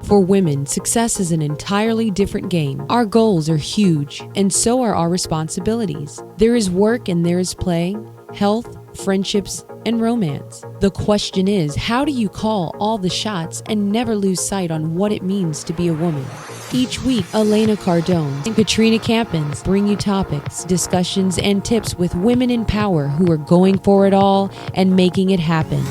For women, success is an entirely different game. Our goals are huge, and so are our responsibilities. There is work and there is play, health, friendships, and romance. The question is, how do you call all the shots and never lose sight on what it means to be a woman? Each week, Elena Cardone and Katrina Campins bring you topics, discussions, and tips with women in power who are going for it all and making it happen.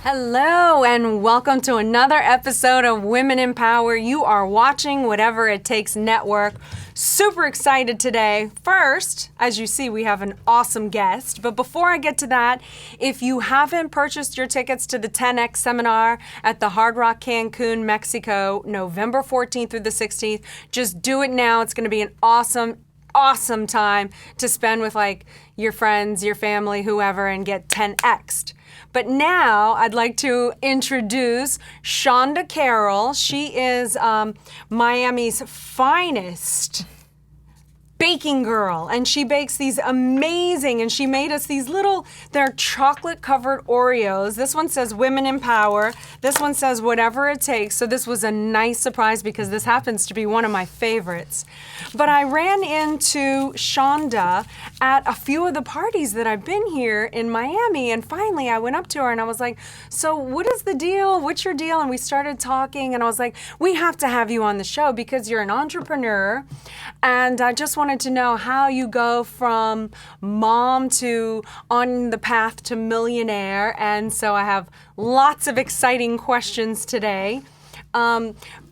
Hello and welcome to another episode of Women in Power. You are watching Whatever It Takes Network. Super excited today. First, as you see, we have an awesome guest. But before I get to that, if you haven't purchased your tickets to the 10X seminar at the Hard Rock Cancun, Mexico, November 14th through the 16th, just do it now. It's going to be an awesome time to spend with like your friends, your family, whoever, and get 10X'd. But now I'd like to introduce Shonda Carroll. She is Miami's finest baking girl, and she bakes these amazing, and she made us these little, they're chocolate covered Oreos. This one says Women in Power. This one says Whatever It Takes. So this was a nice surprise because this happens to be one of my favorites. But I ran into Shonda at a few of the parties that I've been here in Miami, and finally I went up to her and I was like, so what is the deal? What's your deal? And we started talking, and I was like, we have to have you on the show because you're an entrepreneur, and I just wanted to know how you go from mom to on the path to millionaire. And so I have lots of exciting questions today.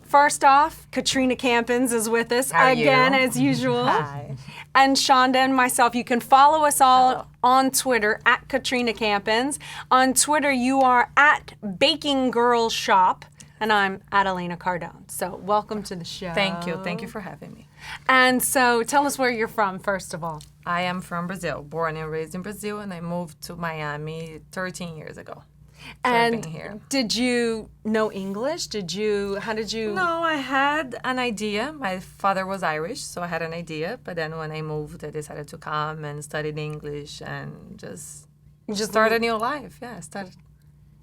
First off, Katrina Campins is with us again, as usual. Hi. And Shonda and myself, you can follow us all on Twitter at Katrina Campins. On Twitter, you are at Baking Girl Shop, and I'm at Elena Cardone. So welcome to the show. Thank you. Thank you for having me. And so tell us where you're from, first of all. I am from Brazil, born and raised in Brazil, and I moved to Miami 13 years ago. So And I've been here. did you know English? How did you? No, I had an idea. My father was Irish, so I had an idea. But then when I moved, I decided to come and studied English and just start a new life. Yeah, started.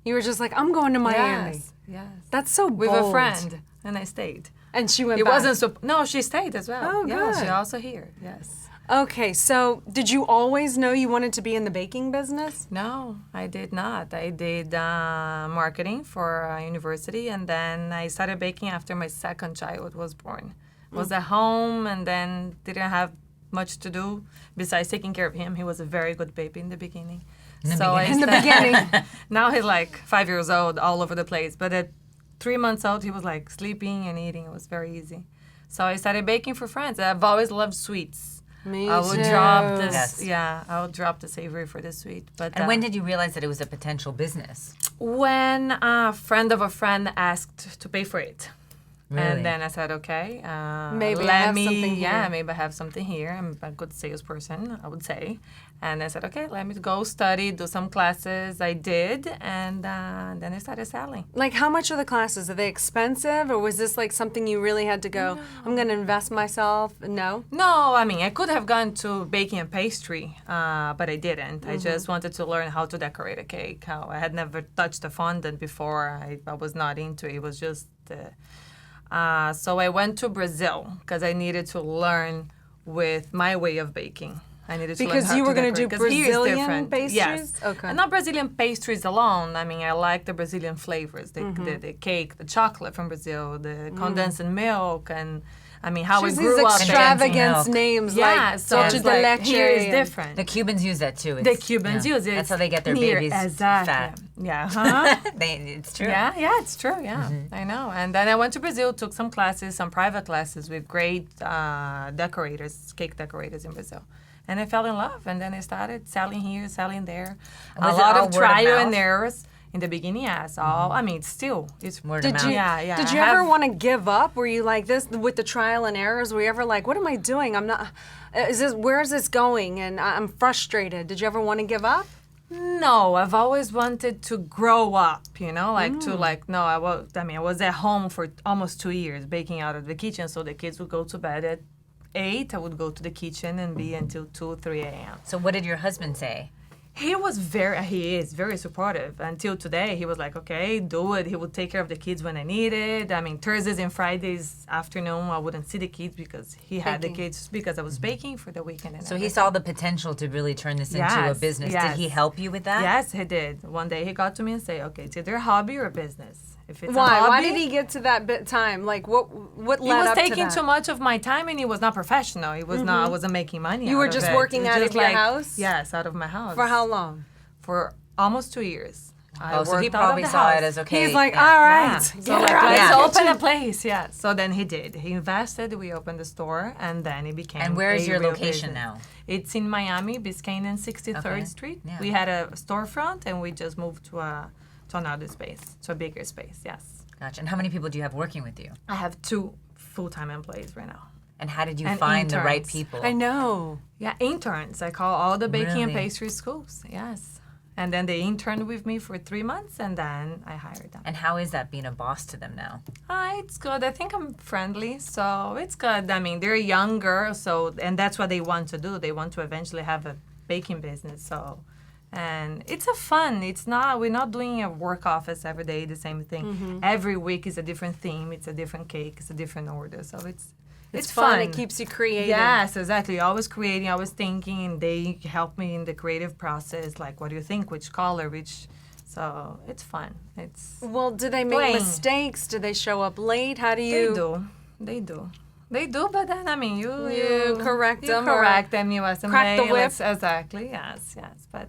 You were just like, I'm going to Miami. Yes. That's so bold. With a friend, and I stayed. And she went It back. wasn't so. No, she stayed as well. Oh, yeah, good. she also here. Yes. Okay, so did you always know you wanted to be in the baking business? No, I did not. I did marketing for a university, and then I started baking after my second child was born. Was at home, and then didn't have much to do besides taking care of him. He was a very good baby in the beginning. In the beginning. Now he's like 5 years old, all over the place. But at 3 months old, he was like sleeping and eating. It was very easy. So I started baking for friends. I've always loved sweets. Me I would too. drop this. Yes. Yeah, I would drop the savory for the sweet. But And when did you realize that it was a potential business? when a friend of a friend asked to pay for it. Really? And then I said, okay, Maybe I let have me, something yeah, here. maybe I have something here. I'm a good salesperson, I would say. And I said, okay, let me go study, do some classes. I did, and then I started selling. Like, how much are the classes? Are they expensive, or was this like something you really had to go, I'm going to invest myself? No? No, I mean, I could have gone to baking and pastry, but I didn't. I just wanted to learn how to decorate a cake. How I had never touched a fondant before. I was not into it. It was just... so I went to Brazil because I needed to learn with my way of baking. I needed to learn Because how you were to going to do decorate, 'cause here is Brazilian different. pastries? Yes. Okay. And not Brazilian pastries alone. I mean, I like the Brazilian flavors, the cake, the chocolate from Brazil, the condensed milk, and I mean, how She's we these grew up. extravagant milk. names Yeah, like so dulce it's de like, leche. here is and- different. The Cubans use that too. The Cubans use it. That's how they get their Near- babies exactly. fat. Yeah. Huh? It's true. Yeah, it's true. Yeah, I know. And then I went to Brazil, took some classes, some private classes with great decorators, cake decorators in Brazil. And I fell in love. And then I started selling here, selling there. Was A it lot all of word of trial and mouth? errors. In the beginning, yes. All I mean, it's still it's Word of Did mouth. you, Yeah. Did I you ever have- want to give up? Were you like this with the trial and errors? Were you ever like, what am I doing? I'm not, where is this going? And I'm frustrated. Did you ever want to give up? No, I've always wanted to grow up, no, I was at home for almost 2 years baking out of the kitchen, so the kids would go to bed at 8, I would go to the kitchen and be until 2, 3 a.m. So what did your husband say? He is very supportive. Until today, he was like, okay, do it. He would take care of the kids when I needed. I mean, Thursdays and Fridays afternoon, I wouldn't see the kids because he had the kids because I was baking for the weekend. And So he saw the potential to really turn this into a business. Yes. Did he help you with that? Yes, he did. One day he got to me and said, okay, it's either a hobby or a business. If it's Why? a hobby, Why did he get to that bit time? Like, what he led was up to taking that? too much of my time and he was not professional. He was not, I wasn't making money. You were out of just it. working It was out just of your house? Yes, out of my house. For how long? For almost 2 years. I So he worked out of probably the saw it house. as, okay. He's like, yeah. all Yeah. right, So get like, her out let's of the open kitchen." a place. Yeah. So then he did. He invested. We opened the store, and then it became. And where is a your real location business. now? It's in Miami, Biscayne and 63rd Okay. Street. Yeah. We had a storefront, and we just moved to another space, to a bigger space. Yes. Gotcha. And how many people do you have working with you? I have 2 full-time employees right now. And how did you And find the right interns. people? I know. Yeah, interns. I call all the baking and Really? pastry schools. Yes. And then they interned with me for 3 months, and then I hired them. And how is that being a boss to them now? It's good. I think I'm friendly, so it's good. I mean, they're younger, so and that's what they want to do. They want to eventually have a baking business. So, and it's a fun. It's not. We're not doing a work office every day the same thing. Every week is a different theme. It's a different cake. It's a different order. So it's fun. fun. It keeps you creative. Yes, exactly. Always creating, always thinking. And they help me in the creative process. Like, what do you think? Which color? Which? So it's fun. It's Well, do they make Playing. mistakes? Do they show up late? How do you? They do, but then I mean, you correct you them or correct them. You ask them, crack the "Hey, whip." let's-" Exactly. Yes. But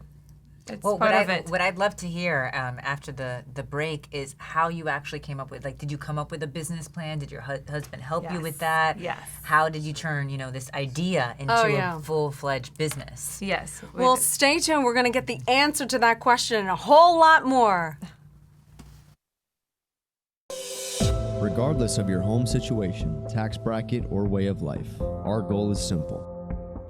it's Well, part of it. what I'd love to hear after the break is how you actually came up with, like, did you come up with a business plan? Did your husband help you Yes, with that? yes. How did you turn, this idea into yeah. a full-fledged business? Yes. Well, stay tuned. We're going to get the answer to that question and a whole lot more. Regardless of your home situation, tax bracket, or way of life, our goal is simple: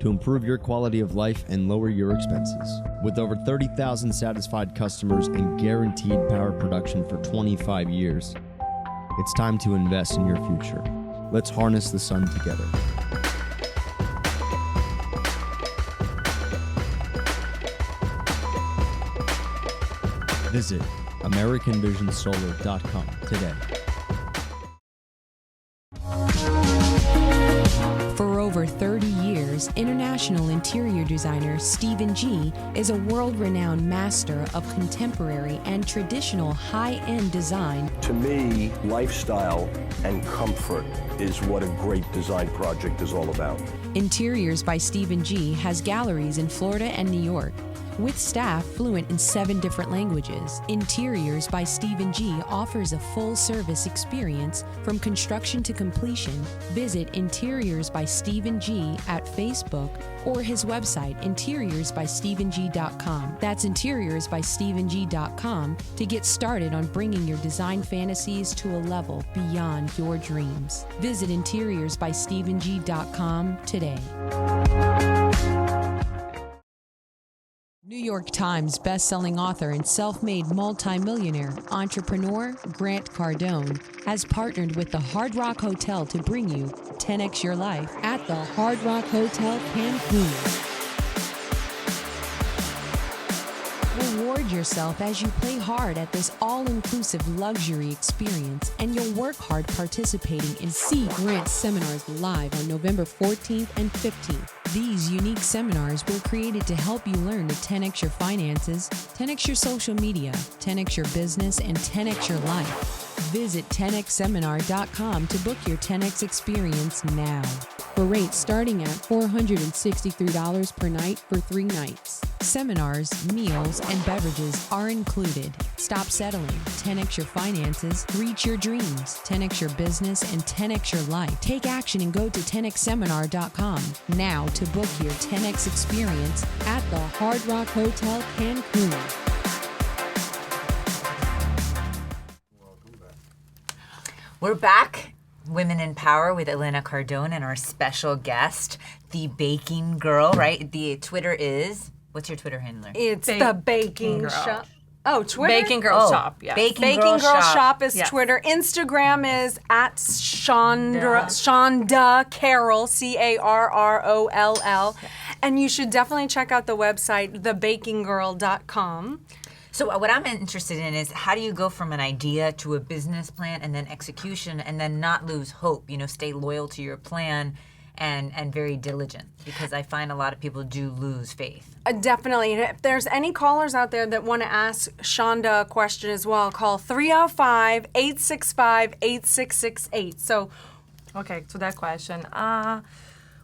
to improve your quality of life and lower your expenses. With over 30,000 satisfied customers and guaranteed power production for 25 years, it's time to invest in your future. Let's harness the sun together. Visit AmericanVisionSolar.com today. For over 30 years, international interior designer Stephen G is a world-renowned master of contemporary and traditional high-end design. To me, lifestyle and comfort is what a great design project is all about. Interiors by Stephen G has galleries in Florida and New York. With staff fluent in 7 different languages, Interiors by Stephen G offers a full-service experience from construction to completion. Visit Interiors by Stephen G at Facebook or his website, interiorsbystephenG.com. That's interiorsbystephenG.com to get started on bringing your design fantasies to a level beyond your dreams. Visit interiorsbystephenG.com today. New York Times bestselling author and self-made multimillionaire entrepreneur Grant Cardone has partnered with the Hard Rock Hotel to bring you 10X Your Life at the Hard Rock Hotel Cancun. Reward yourself as you play hard at this all-inclusive luxury experience, and you'll work hard participating in See Grant seminars live on November 14th and 15th. These unique seminars were created to help you learn to 10x your finances, 10x your social media, 10x your business, and 10x your life. Visit 10xseminar.com to book your 10x experience now. For rates starting at $463 per night for 3 nights. Seminars, meals, and beverages are included. Stop settling. 10x your finances, reach your dreams, 10x your business, and 10x your life. Take action and go to 10xseminar.com now to book your 10x experience at the Hard Rock Hotel Cancun. We're back, Women in Power with Elena Cardone and our special guest, the baking girl, right? The Twitter is, what's your Twitter handler? It's the baking Girl. shop. Oh, Twitter? Baking Girl Shop, yes. Baking Girl Shop is Twitter. Instagram is at Shonda Carroll, Carroll. And you should definitely check out the website, thebakinggirl.com. So what I'm interested in is how do you go from an idea to a business plan and then execution and then not lose hope, stay loyal to your plan and very diligent, because I find a lot of people do lose faith. Definitely. And if there's any callers out there that want to ask Shonda a question as well, call 305-865-8668. So, okay, to that question.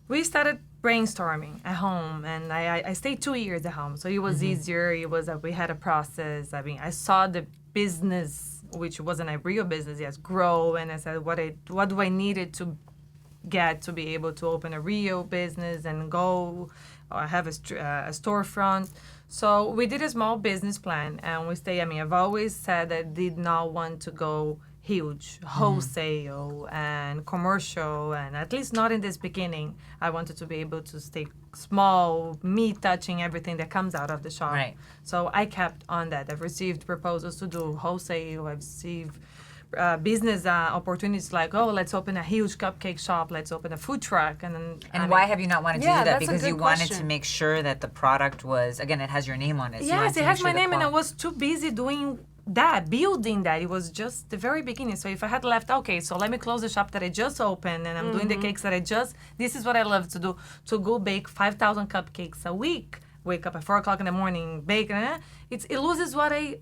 We started brainstorming at home, and I stayed 2 years at home, so it was easier. It was we had a process. I mean, I saw the business, which wasn't a real business, grow, and I said, what do I needed to get to be able to open a real business and go or have a storefront. So we did a small business plan, and we stay. I mean, I've always said I did not want to go huge, wholesale and commercial, and at least not in this beginning. I wanted to be able to stay small, me touching everything that comes out of the shop. Right. So I kept on that. I've received proposals to do wholesale. I've received business opportunities like, let's open a huge cupcake shop, let's open a food truck. And why have you not wanted to do that? that's a Because good you wanted question. to make sure that the product was, again, it has your name on it. So you yes, wanted to it make has sure my the name, and I qual- was too busy doing that, building that. It was just the very beginning. So if I had left, okay, so let me close the shop that I just opened, and I'm doing the cakes that this is what I love to do, to go bake 5,000 cupcakes a week. Wake up at 4 o'clock in the morning, bake, it loses what the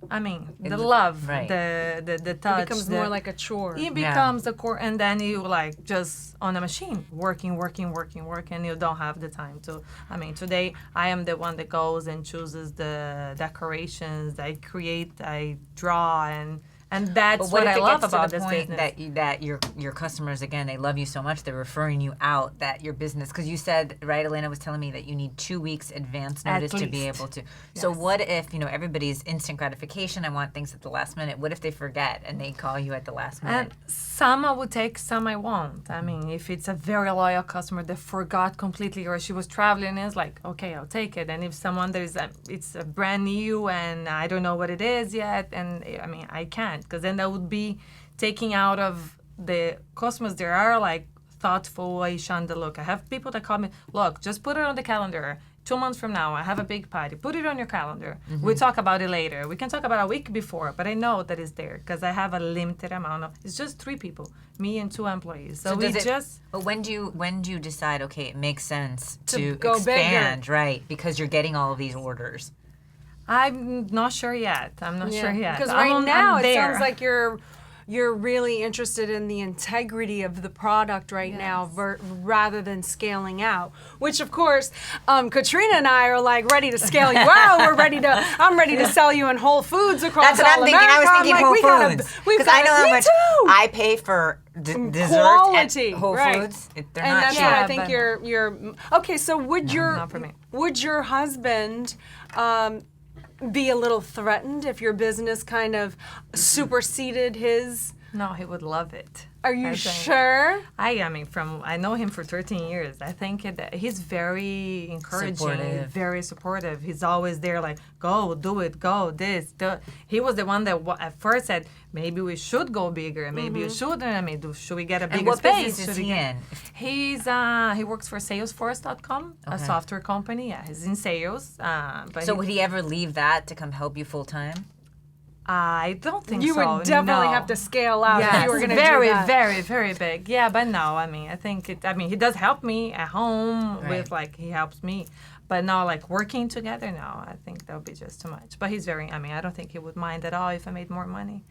love, right. the touch. it becomes more like a chore. It becomes a core, and then you like just on a machine, working, and you don't have the time to. I mean, today I am the one that goes and chooses the decorations. I create, I draw, and that's But what what if I it love gets to about the this point business. that your customers, again, they love you so much, they're referring you out, that your business, because you said, right, Elena was telling me that you need 2 weeks advance notice to be least. able to. So what if, everybody's instant gratification, I want things at the last minute. What if they forget and they call you at the last minute? And some I would take, some I won't. I mean, if it's a very loyal customer that forgot completely, or she was traveling, it's like, okay, I'll take it. And if someone it's a brand new and I don't know what it is yet, and I mean, I can't, because then that would be taking out of the customers. There are like thoughtful way, Shonda, look, I have people that call me, look, just put it on the calendar. 2 months from now, I have a big party. Put it on your calendar. We'll talk about it later. We can talk about a week before, but I know that it's there because I have a limited amount of. It's just 3 people, me and 2 employees. So we just. But when do you decide? Okay, it makes sense to go expand, right? Because you're getting all of these orders. I'm not sure yet. Because I'm right now I'm it there. sounds like you're really interested in the integrity of the product right now rather than scaling out, which of course Katrina and I are like ready to scale you out. I'm ready to sell you in Whole Foods across That's what all I'm thinking. America. I was thinking I'm Whole like, Foods. Because I know how much too. I pay for desserts Quality, at Whole right. Foods. They're And not that's cheap. what I Yeah, think but- you're okay. So would not for me. would your husband be a little threatened if your business kind of superseded his? No, he would love it. Are you I think. sure? I mean, I know him for 13 years. I think that he's very encouraging, Supportive. very supportive. He's always there, like, go, do it, go, this. He was the one that at first said, maybe we should go bigger, maybe we shouldn't. I mean, should we get a bigger And what space? business is Should we he get- in? He works for Salesforce.com, a Okay. software company. Yeah, he's in sales. But So would he ever leave that to come help you full time? I don't think You so. would definitely no. have to scale out if Yes, you were going to very, do that. very, very big. Yeah, but no, I mean, I think he does help me at home with, like, he helps me. But no, like, working together, no, I think that would be just too much. But he's very, I mean, I don't think he would mind at all if I made more money.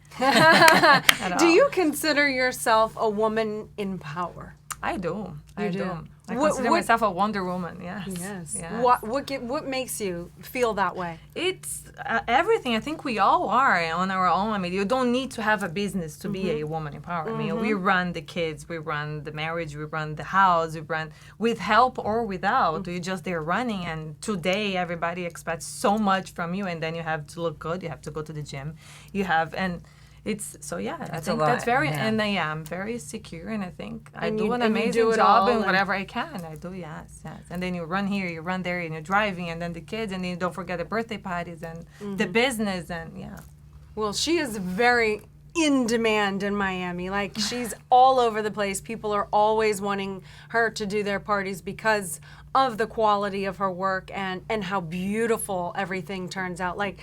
Do you consider yourself a woman in power? I do. I do. do. I What- consider what- myself a Wonder Woman, yes. Yes. Yes. What makes you feel that way? It's everything. I think we all are on our own. I mean, you don't need to have a business to be a woman in power. I mean, we run the kids, we run the marriage, we run the house, we run with help or without. You're just there running. And today, everybody expects so much from you, and then you have to look good. You have to go to the gym. You have and It's so yeah. I a think lot, that's very yeah. and I'm very secure, and I think I And do you- an and you amazing do it job all, and and- whatever I can. I do, yes. And then you run here, you run there, and you're driving, and then the kids, and then you don't forget the birthday parties and the business, and yeah. Well, she is very in demand in Miami. Like, she's all over the place. People are always wanting her to do their parties because of the quality of her work and how beautiful everything turns out. Like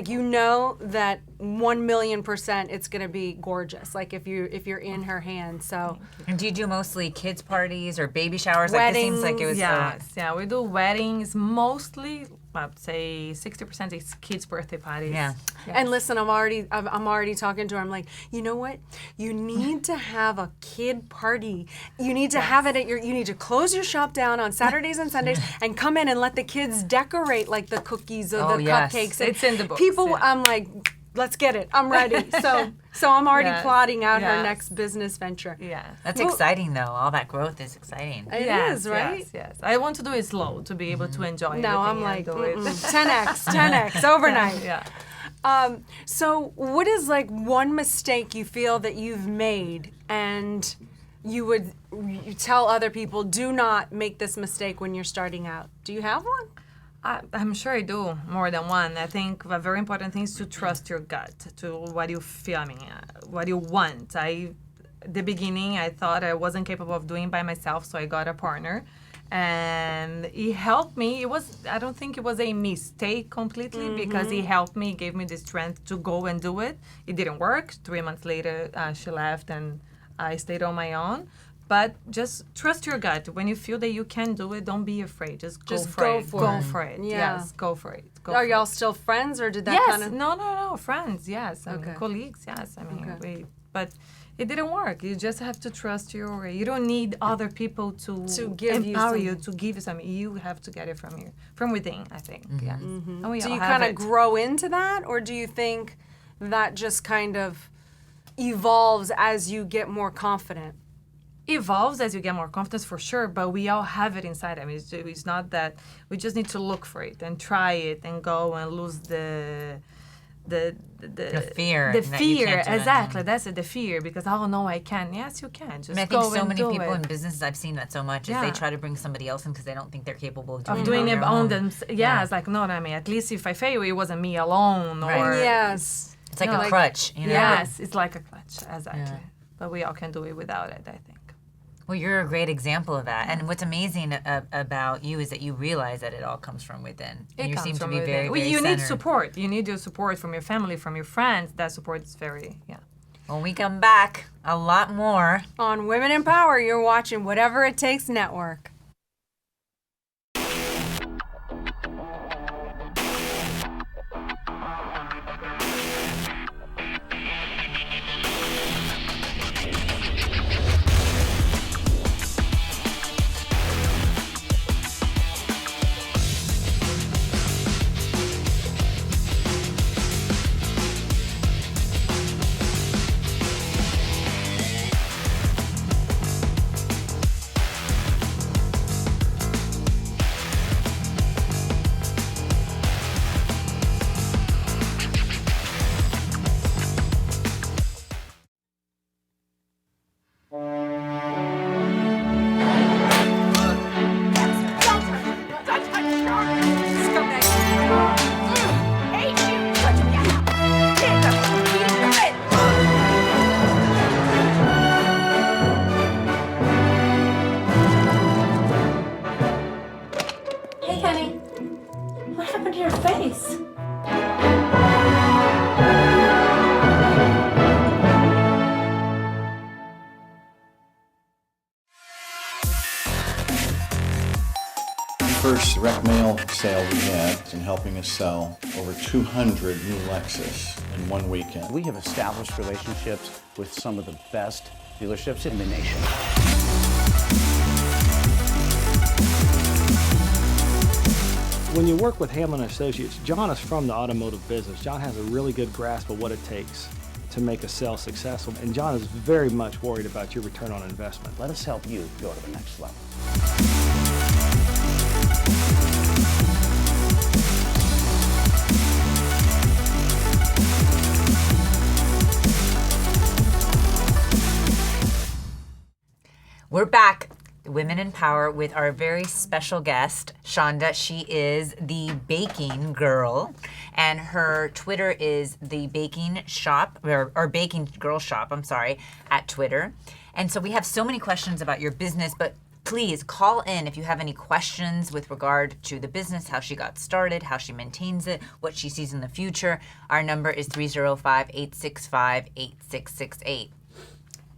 you know that 1,000,000% it's gonna be gorgeous. Like if you're in her hands. So And do you do mostly kids parties or baby showers? Like this seems like it was. Yes, yeah, we do weddings mostly. I'd say 60% is kids' birthday parties. Yeah. Yes. And listen, I'm already talking to her. I'm like, you know what? You need to have a kid party. You need to have it at you need to close your shop down on Saturdays and Sundays and come in and let the kids decorate like the cookies or Oh, the yes. cupcakes. And It's in the books, People, yeah. I'm like, let's get it. I'm ready. So I'm already Yes, plotting out her yes. next business venture. Yeah. That's exciting, though. All that growth is exciting. It Yes, is, right? Yes, yes. I want to do it slow to be able to enjoy No, I'm everything like, and do it. 10x overnight. Yeah. So what is like one mistake you feel that you've made and you tell other people, do not make this mistake when you're starting out? Do you have one? I'm sure I do more than one. I think a very important thing is to trust your gut, to what you feel, what you want. The beginning, I thought I wasn't capable of doing by myself, so I got a partner. And he helped me. I don't think it was a mistake completely because he helped me, gave me the strength to go and do it. It didn't work. 3 months later, she left and I stayed on my own. But just trust your gut. When you feel that you can do it, don't be afraid. Just go for it. Go for it. Yeah. Yes, go for it. Go Are for y'all it. still friends or did that Yes. kind of... No. Friends. Yes. I Okay. mean, colleagues. Yes. I mean, Okay. but it didn't work. You just have to trust your way. You don't need other people to give you empower some- you, to give you something. You have to get it from within, I think. Yes. And we Do all you have kind of it. grow into that, or do you think that just kind of evolves as you get more confident? Evolves as you get more confidence for sure, but we all have it inside. I mean, it's not that we just need to look for it and try it and go and lose the fear The that you fear, can't do it. exactly. That's it. The fear, because oh no, I can. Yes, you can. Just I mean, I go think so and many do people it. in businesses, I've seen that so much, is Yeah. they try to bring somebody else in because they don't think they're capable of doing, Of doing it it on them. Yeah, it's like no, I mean, at least if I fail, it wasn't me alone. Or Right. Yes. It's like No, a like- crutch, you know? Yes, it's like a clutch, exactly. Yeah. But we all can do it without it, I think. Well, you're a great example of that. And what's amazing about you is that you realize that it all comes from within. And It you comes seem to from be within. very, Well, very you need centered. support. You need your support from your family, from your friends. That support is very, When we come back, a lot more. On Women in Power, you're watching Whatever It Takes Network. Hey, Kenny. What happened to your face? First direct mail sale we had in helping us sell over 200 new Lexus in one weekend. We have established relationships with some of the best dealerships in the nation. When you work with Hamlin Associates, John is from the automotive business. John has a really good grasp of what it takes to make a sale successful, and John is very much worried about your return on investment. Let us help you go to the next level. We're back, Women in Power, with our very special guest, Shonda. She is the baking girl, and her Twitter is the baking shop, or baking girl shop, I'm sorry, at Twitter. And so we have so many questions about your business, but please call in if you have any questions with regard to the business, how she got started, how she maintains it, what she sees in the future. Our number is 305-865-8668.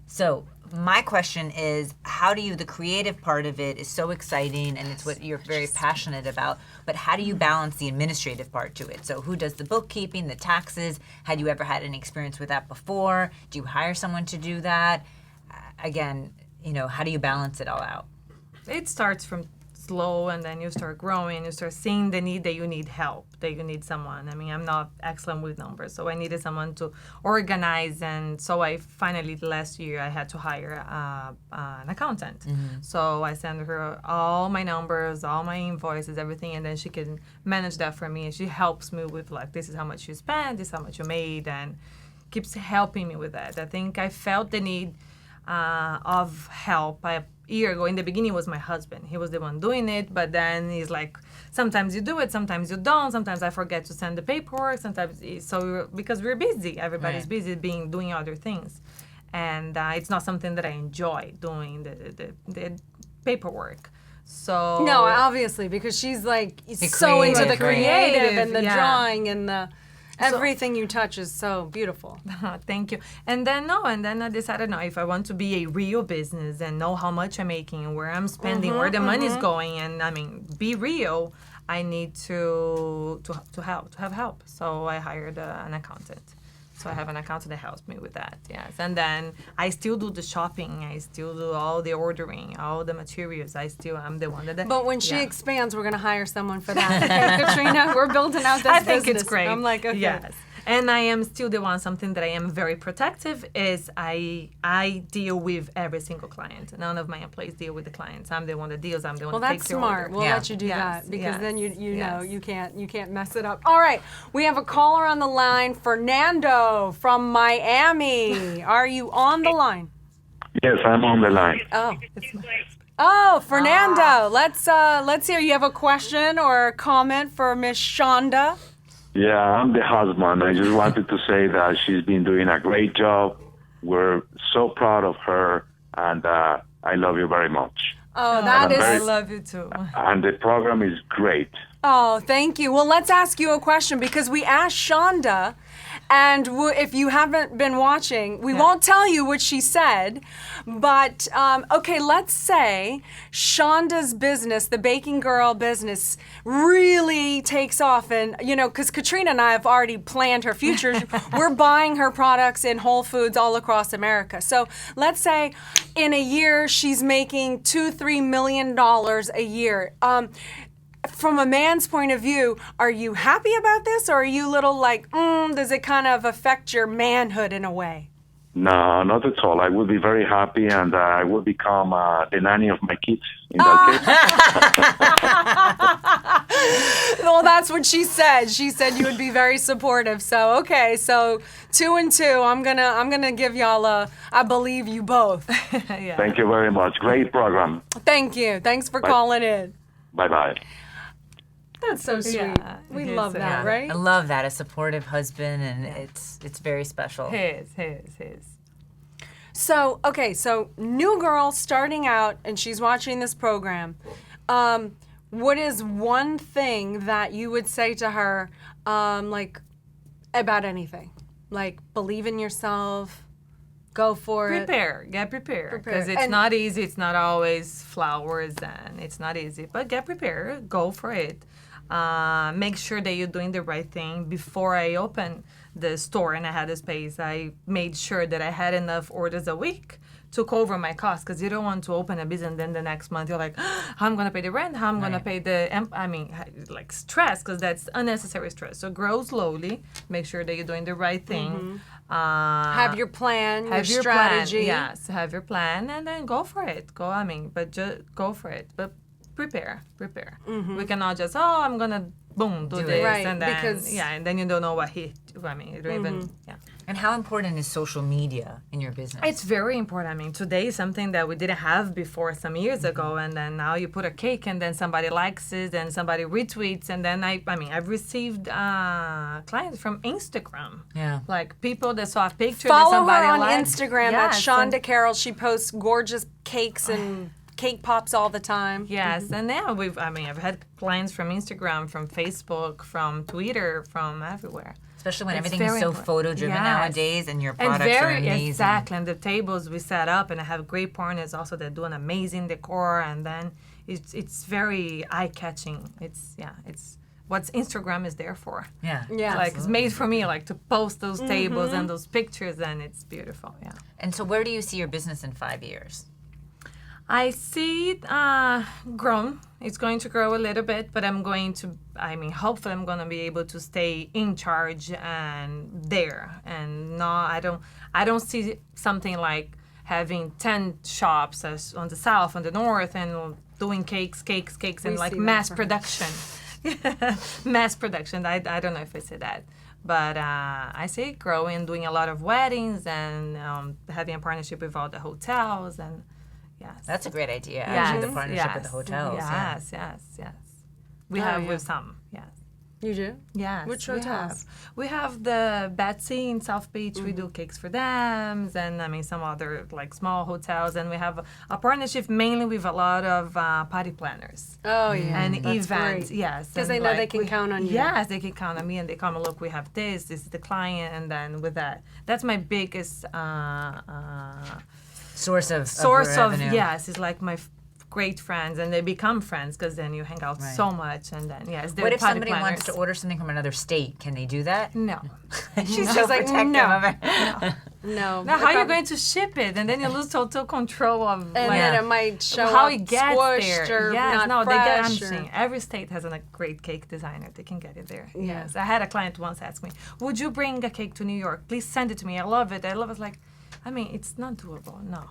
So my question is, how do you, the creative part of it is so exciting and it's what you're very passionate about, but how do you balance the administrative part to it? So who does the bookkeeping, the taxes? Had you ever had any experience with that before? Do you hire someone to do that? Again, how do you balance it all out? It starts from slow, and then you start growing. You start seeing the need that you need help, that you need someone. I mean, I'm not excellent with numbers, so I needed someone to organize. And so I finally, last year, I had to hire an accountant. So I send her all my numbers, all my invoices, everything, and then she can manage that for me. And she helps me with, like, this is how much you spent, this is how much you made, and keeps helping me with that. I think I felt the need of help. A year ago, in the beginning, it was my husband. He was the one doing it, but then he's like, sometimes you do it, sometimes you don't. Sometimes I forget to send the paperwork. Because we're busy, everybody's busy doing other things, and it's not something that I enjoy doing the paperwork. So no, obviously, because she's like so into the creative and the drawing and the. Everything you touch is so beautiful. Thank you. And then I decided, if I want to be a real business and know how much I'm making and where I'm spending, where the money's going, and be real, I need to have help. So I hired an accountant. So I have an accountant that helps me with that, yes. And then I still do the shopping. I still do all the ordering, all the materials. I'm the one that... But when she expands, we're going to hire someone for that. Okay, Katrina, we're building out this business. I think it's great. I'm like, okay. Yes. And I am still the one, something that I am very protective is I deal with every single client. None of my employees deal with the clients. I'm the one that deals. I'm the one that takes the order. Well, that's smart. We'll let you do that because then you know you can't mess it up. All right, we have a caller on the line, Fernando from Miami. Are you on the line? Yes, I'm on the line. Oh, Fernando. Let's hear. You have a question or a comment for Miss Shonda? Yeah, I'm the husband. I just wanted to say that she's been doing a great job. We're so proud of her, and I love you very much. Oh, I love you too. And the program is great. Oh, thank you. Well, let's ask you a question because we asked Shonda, and if you haven't been watching, we won't tell you what she said, but okay, let's say Shonda's business, the Baking Girl business, really takes off, and because Katrina and I have already planned her future. We're buying her products in Whole Foods all across America. So let's say in a year she's making $2-3 million a year. From a man's point of view, are you happy about this, or are you little like, does it kind of affect your manhood in a way? No, not at all. I would be very happy, and I would become the nanny of my kids in that case. Well, that's what she said. She said you would be very supportive. So, okay, so 2 and 2. I'm gonna give y'all I believe you both. Thank you very much. Great program. Thank you. Thanks for calling in. Bye-bye. That's so sweet. Yeah, we love that, right? I love that, a supportive husband, and it's very special. His. So, okay, so new girl starting out, and she's watching this program. What is one thing that you would say to her, like, about anything? Like, believe in yourself, go for it. Get prepared. Because it's not easy. It's not always flowers, and it's not easy. But get prepared. Go for it. Make sure that you're doing the right thing. Before I opened the store and I had the space, I made sure that I had enough orders a week to cover my costs, because you don't want to open a business and then the next month you're like, how I'm going to pay the rent, how I'm going to pay like stress, because that's unnecessary stress. So grow slowly, make sure that you're doing the right thing. Have your plan, your strategy. Yes, have your plan, and then go for it. But just go for it. But prepare. We cannot just, I'm going to, boom, do this. Right, and then, because and then you don't know what hit. You don't even, And how important is social media in your business? It's very important. I mean, today is something that we didn't have before some years ago, and then now you put a cake, and then somebody likes it, and somebody retweets, and then I've received clients from Instagram. Yeah. Like people that saw a picture that Follow her somebody on liked. Instagram. That's Shonda Carroll. She posts gorgeous cakes and cake pops all the time. Yes, and now I've had clients from Instagram, from Facebook, from Twitter, from everywhere. Especially when It's everything is very so important. photo-driven Yes. nowadays, and your And products are very amazing. exactly, and the tables we set up, and I have great partners also that do an amazing decor, and then it's very eye-catching. It's what Instagram is there for. Yeah. Yeah. Like it's made for me, like to post those tables and those pictures, and it's beautiful. Yeah. And so where do you see your business in 5 years? I see it grown. It's going to grow a little bit, but hopefully I'm going to be able to stay in charge and there. And no, I don't see something like having 10 shops as on the south, on the north, and doing cakes, and like mass production. Mass production. I don't know if I say that. But I see it growing, doing a lot of weddings, and having a partnership with all the hotels, and yes. That's a great idea, actually, the partnership with the hotels. Yes. We have with some, yes. You do? Yes. Which hotels? We have the Betsy in South Beach. We do cakes for them, and some other like small hotels. And we have a partnership mainly with a lot of party planners. Oh yeah, and that's events. great. Yes, Because and they know they like can count on you. Yes, they can count on me, and they come and look. We have this is the client, and then with that's my biggest source of revenue. Yes, it's like my great friends, and they become friends because then you hang out so much, and then what if somebody wants to order something from another state? Can they do that? No. She's just like no. No. Now, how are you going to ship it? And then you lose total control of and then it might show how up it gets squished there. or Yes, not they get. I'm fresh or- saying every state has a great cake designer. They can get it there. Yeah. Yes, I had a client once ask me, "Would you bring a cake to New York? Please send it to me. I love it. I love it." Like, it's not doable. No.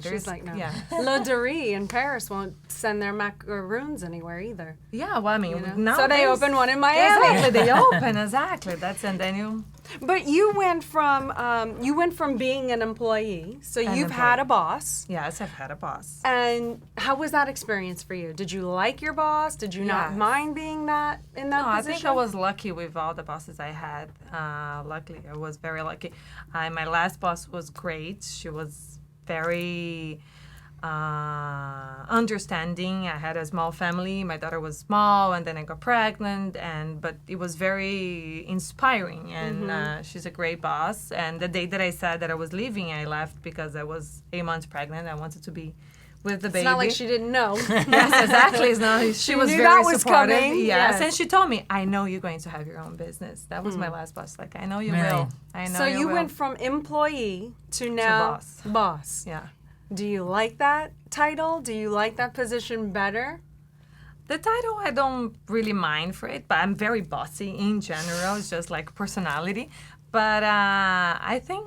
She's like, no. Yeah. La Durie in Paris won't send their macaroons anywhere either. Yeah, well, now So they open one in Miami. Exactly, they open exactly. That's and then you. But you went from being an employee, so you've had a boss. Yes, I've had a boss. And how was that experience for you? Did you like your boss? Did you not mind being in that position? I think I was lucky with all the bosses I had. Luckily, I was very lucky. My last boss was great. She was very understanding. I had a small family. My daughter was small, and then I got pregnant. But it was very inspiring, and she's a great boss. And the day that I said that I was leaving, I left because I was 8 months pregnant. I wanted to be with the baby. It's not like she didn't know. Yes, exactly. It's not. She was knew very that was supportive. coming. Yes, and she told me, "I know you're going to have your own business." That was my last boss. Like, I know you will. I know. So you will. went from employee to now boss. Yeah. Do you like that title? Do you like that position better? The title, I don't really mind for it, but I'm very bossy in general. It's just like personality. But I think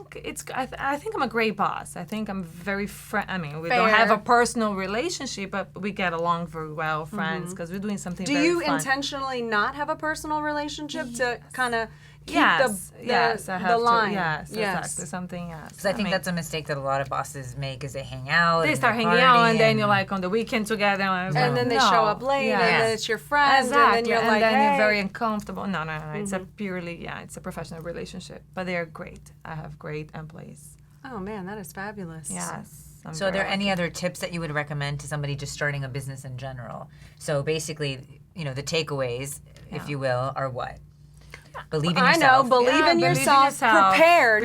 I think I'm a great boss. I think I'm very we don't have a personal relationship, but we get along very well, friends, because we're doing something very fun. Do you intentionally not have a personal relationship to kind of keep the line? Yes, exactly. Something else. Because I think that's a mistake that a lot of bosses make is they hang out. They start hanging out, and then you're like on the weekend together. And then they show up late, and then it's your friend, exactly. and then you're like, then hey. you're very uncomfortable. No. It's a purely, it's a professional relationship. But they're great. I have great employees. Oh man, that is fabulous. Yes. So are there any other tips that you would recommend to somebody just starting a business in general? So basically, the takeaways, if you will, are what? Believe in yourself. Believe in yourself. Prepare.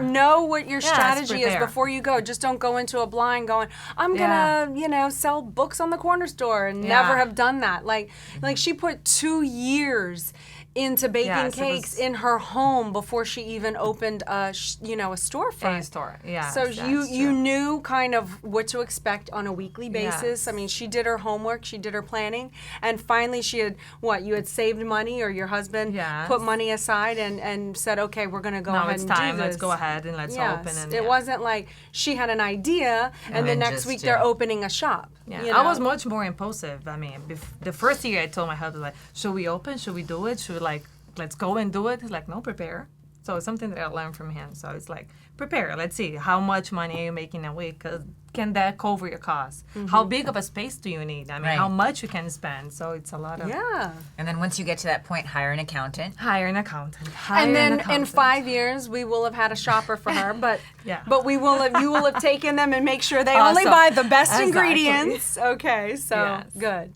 Know what your strategy is before you go. Just don't go into a blind going, I'm gonna, sell books on the corner store and never have done that. Like she put 2 years into baking cakes in her home before she even opened a storefront. A store, yeah. So you knew kind of what to expect on a weekly basis. Yes. I mean, she did her homework, she did her planning, and finally she had you had saved money, or your husband put money aside and said, okay, we're going to go ahead and do this. Now it's time. Let's go ahead and let's open. And it wasn't like she had an idea and the next week they're opening a shop. Yeah, I was much more impulsive. I mean, the first year I told my husband, like, should we open? Should we do it? Should we, let's go and do it? He's like, no, prepare. So it's something that I learned from him. So it's like, prepare. Let's see, how much money are you making a week? 'Cause can that cover your costs? How big of a space do you need? I mean, how much you can spend? So it's a lot of... Yeah. And then once you get to that point, hire an accountant. Hire an accountant. And then in 5 years, we will have had a shopper for her, but Yeah. but you will have taken them and make sure they only Awesome. buy the best Exactly. ingredients. Okay, so Yes. good.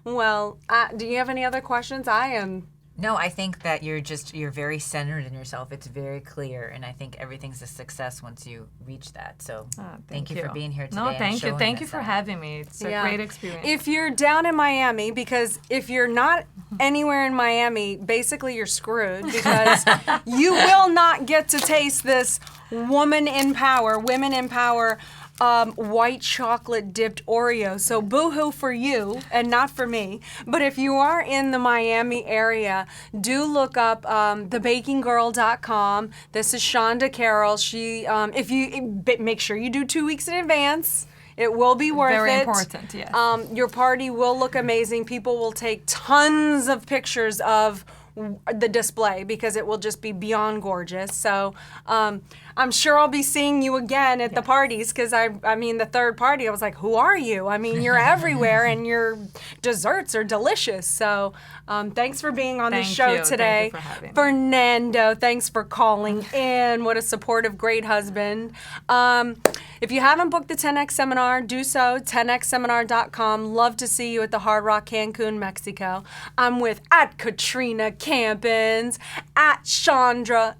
Well, do you have any other questions? I am. No, I think that you're very centered in yourself. It's very clear, and I think everything's a success once you reach that. So thank you for being here today. No, and thank you. showing Thank you us for that. having me. It's a great experience. If you're down in Miami, because if you're not anywhere in Miami, basically you're screwed because you will not get to taste this Women in Power white chocolate dipped Oreo. So boo-hoo for you and not for me. But if you are in the Miami area, do look up thebakingirl.com. This is Shonda Carroll. She, if you make sure you do 2 weeks in advance. It will be worth it. Very important, yes. Your party will look amazing. People will take tons of pictures of the display because it will just be beyond gorgeous. So I'm sure I'll be seeing you again at the parties because I mean, the third party, I was like, who are you? I mean, you're everywhere and your desserts are delicious. So thanks for being on the show today. Thank you for having me. Fernando, thanks for calling in. What a supportive, great husband. If you haven't booked the 10X seminar, do so, 10xseminar.com. Love to see you at the Hard Rock Cancun, Mexico. I'm with @Katrina Campins, @Shonda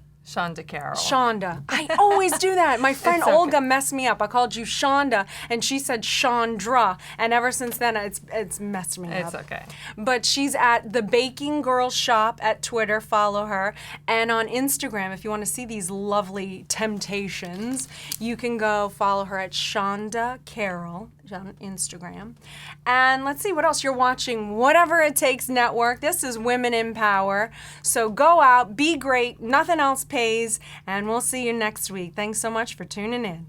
Carroll. Shonda. I always do that. My friend It's okay. Olga messed me up. I called you Shonda, and she said Chandra. And ever since then, it's messed me up. It's okay. But she's at the Baking Girl Shop at Twitter. Follow her. And on Instagram, if you want to see these lovely temptations, you can go follow her at Shonda Carroll on Instagram. And let's see what else you're watching. Whatever It Takes Network. This is Women in Power. So go out, be great. Nothing else pays. And we'll see you next week. Thanks so much for tuning in.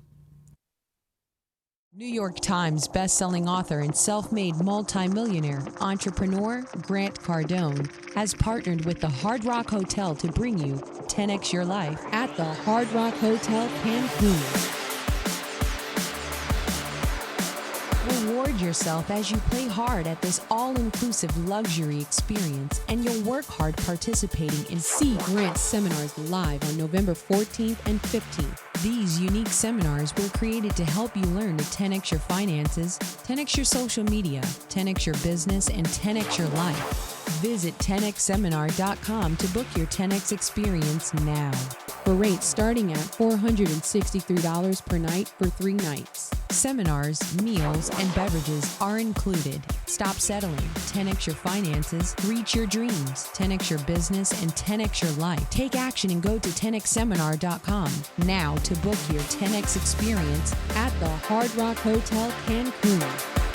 New York Times bestselling author and self-made multimillionaire entrepreneur Grant Cardone has partnered with the Hard Rock Hotel to bring you 10X Your Life at the Hard Rock Hotel Cancun. Reward yourself as you play hard at this all-inclusive luxury experience, and you'll work hard participating in Grant seminars live on November 14th and 15th. These unique seminars were created to help you learn to 10X your finances, 10X your social media, 10X your business, and 10X your life. Visit 10xseminar.com to book your 10X experience now. For rates starting at $463 per night for 3 nights. Seminars, meals, and beverages are included. Stop settling. 10X your finances, reach your dreams, 10X your business, and 10X your life. Take action and go to 10xseminar.com now to book your 10X experience at the Hard Rock Hotel Cancun.